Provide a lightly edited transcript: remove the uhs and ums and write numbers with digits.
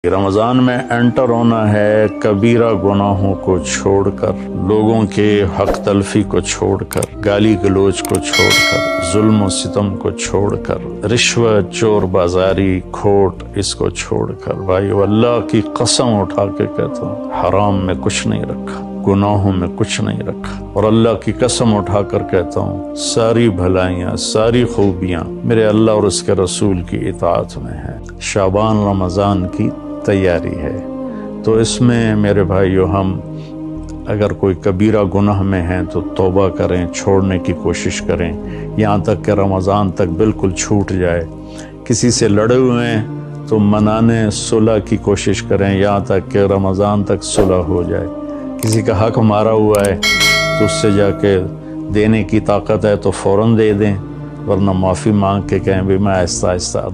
رمضان میں انٹر ہونا ہے کبیرہ گناہوں کو چھوڑ کر، لوگوں کے حق تلفی کو چھوڑ کر، گالی گلوچ کو چھوڑ کر، ظلم و ستم کو چھوڑ کر، رشوت، چور بازاری، کھوٹ، اس کو چھوڑ کر۔ بھائیو، اللہ کی قسم اٹھا کے کہتا ہوں، حرام میں کچھ نہیں رکھا، گناہوں میں کچھ نہیں رکھا، اور اللہ کی قسم اٹھا کر کہتا ہوں ساری بھلائیاں، ساری خوبیاں میرے اللہ اور اس کے رسول کی اطاعت میں ہیں۔ شعبان رمضان کی تیاری ہے، تو اس میں میرے بھائیو ہم اگر کوئی کبیرہ گناہ میں ہیں تو توبہ کریں، چھوڑنے کی کوشش کریں یہاں تک کہ رمضان تک بالکل چھوٹ جائے۔ کسی سے لڑے ہوئے ہیں تو منانے، صلح کی کوشش کریں یہاں تک کہ رمضان تک صلح ہو جائے۔ کسی کا حق مارا ہوا ہے تو اس سے جا کے دینے کی طاقت ہے تو فوراً دے دیں، ورنہ معافی مانگ کے کہیں بھی میں آہستہ آہستہ